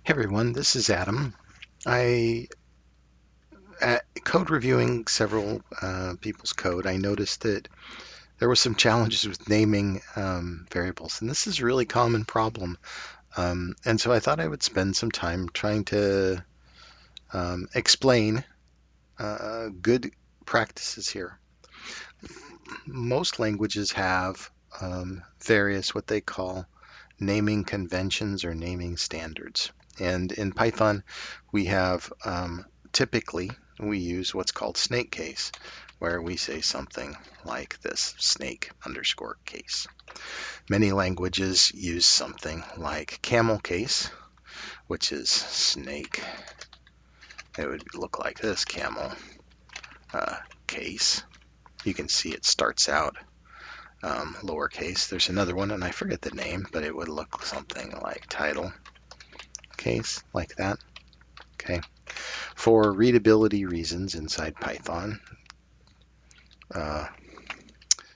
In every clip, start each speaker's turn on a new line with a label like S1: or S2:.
S1: Hey everyone, this is Adam. I, code reviewing several people's code, I noticed that there were some challenges with naming variables, and this is a really common problem. And so I thought I would spend some time trying to explain good practices here. Most languages have various what they call naming conventions or naming standards. And in Python, we have typically we use what's called snake case, where we say something like this, snake underscore case. Many languages use something like camel case, which is snake. It would look like this, camel case. You can see it starts out lowercase. There's another one, and I forget the name, but it would look something like title case, like that. Okay. For readability reasons inside Python,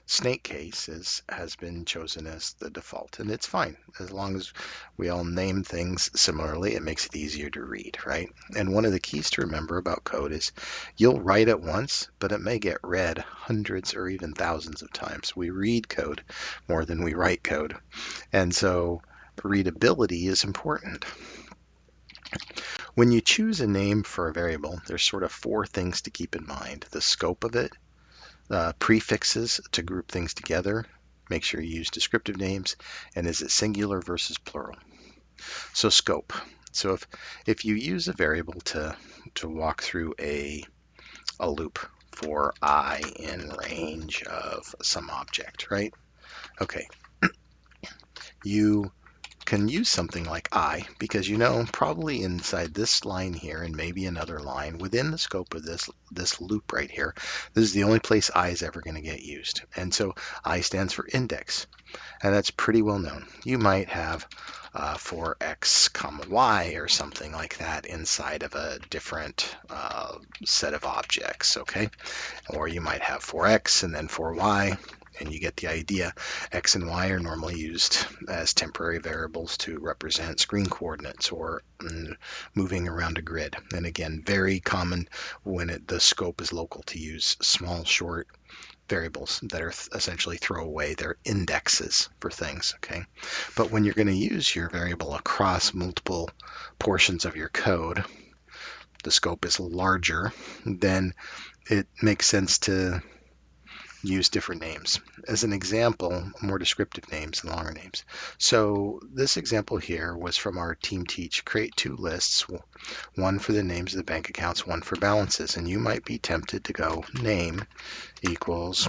S1: snake case has been chosen as the default, and it's fine. As long as we all name things similarly, it makes it easier to read, right? And one of the keys to remember about code is you'll write it once, but it may get read hundreds or even thousands of times. We read code more than we write code, and so readability is important. When you choose a name for a variable, there's sort of four things to keep in mind. The scope of it, prefixes to group things together, make sure you use descriptive names, and is it singular versus plural. So scope. So if you use a variable to walk through a loop for I in range of some object, right? Okay, you can use something like I because you know probably inside this line here and maybe another line within the scope of this loop right here, this is the only place I is ever going to get used. And so I stands for index, and that's pretty well known. You might have for x comma y or something like that inside of a different set of objects, okay? Or you might have for x and then for y, and you get the idea. X and Y are normally used as temporary variables to represent screen coordinates or moving around a grid. And again, very common when the scope is local to use small, short variables that are essentially throwaway. They're indexes for things, okay? But when you're going to use your variable across multiple portions of your code, the scope is larger, then it makes sense to use different names. As an example, more descriptive names and longer names. So this example here was from our team teach, create two lists, one for the names of the bank accounts, one for balances. And you might be tempted to go name equals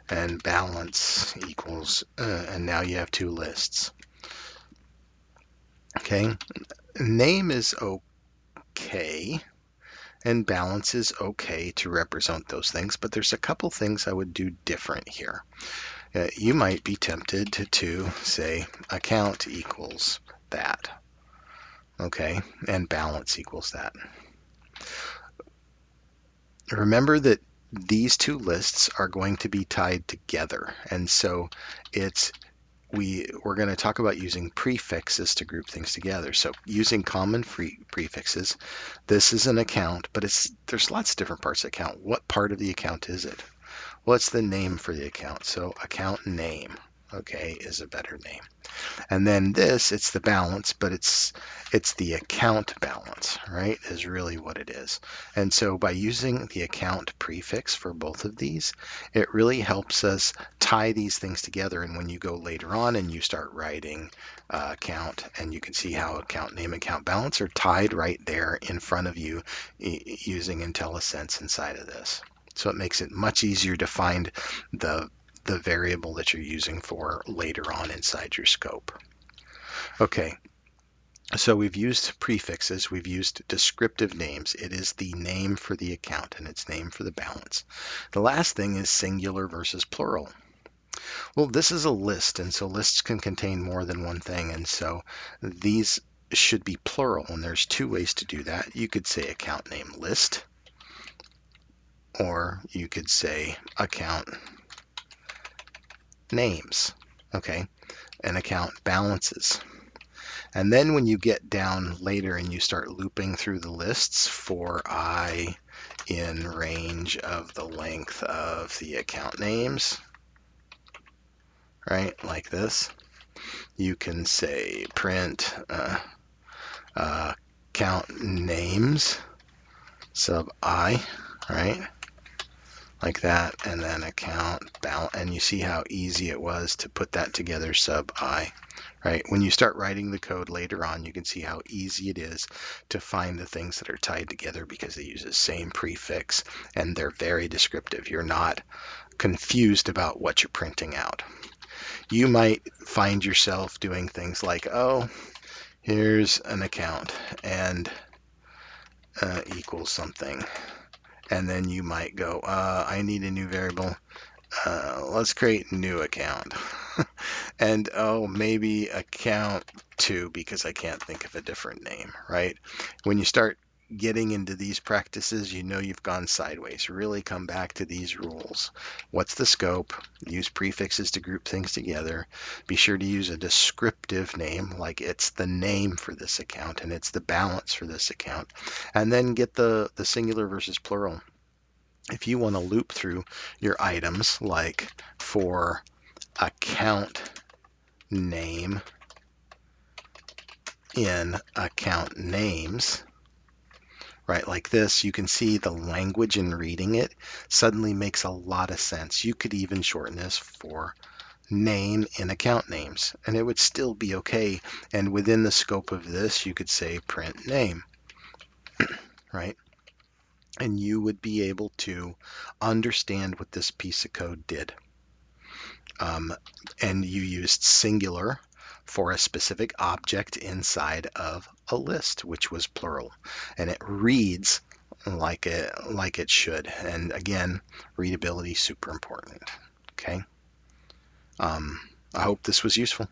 S1: and balance equals and now you have two lists. Okay, name is okay. And balance is okay to represent those things, but there's a couple things I would do different here. You might be tempted to say account equals that, okay, and balance equals that. Remember that these two lists are going to be tied together, and so we're going to talk about using prefixes to group things together. So using common prefixes, this is an account, but there's lots of different parts of account. What part of the account is it? Well, it's the name for the account. So account name, okay, is a better name. And then it's the balance, but it's the account balance, right, is really what it is. And so by using the account prefix for both of these, it really helps us tie these things together. And when you go later on and you start writing account, and you can see how account name, account balance are tied right there in front of you using IntelliSense inside of this. So it makes it much easier to find the variable that you're using for later on inside your scope. Okay, so we've used prefixes, we've used descriptive names. It is the name for the account and its name for the balance. The last thing is singular versus plural. Well, this is a list, and so lists can contain more than one thing, and so these should be plural, and there's two ways to do that. You could say account name list, or you could say account names, okay, and account balances. And then when you get down later and you start looping through the lists for I in range of the length of the account names, right, like this, you can say print count names sub I, right, like that, and then account balance, and you see how easy it was to put that together sub I, right? When you start writing the code later on, you can see how easy it is to find the things that are tied together because they use the same prefix and they're very descriptive. You're not confused about what you're printing out. You might find yourself doing things like, oh, here's an account and equals something. And then you might go, I need a new variable. Let's create a new account. And oh, maybe account 2 because I can't think of a different name, right? When you start getting into these practices, you know you've gone sideways. Really come back to these rules. What's the scope? Use prefixes to group things together. Be sure to use a descriptive name, like it's the name for this account and it's the balance for this account. And then get the singular versus plural. If you want to loop through your items, like for account name in account names, right, like this, you can see the language in reading it suddenly makes a lot of sense. You could even shorten this for name in account names, and it would still be okay. And within the scope of this, you could say print name, right? And you would be able to understand what this piece of code did. And you used singular for a specific object inside of a list, which was plural. And it reads like it should. And again, readability is super important. Okay. I hope this was useful.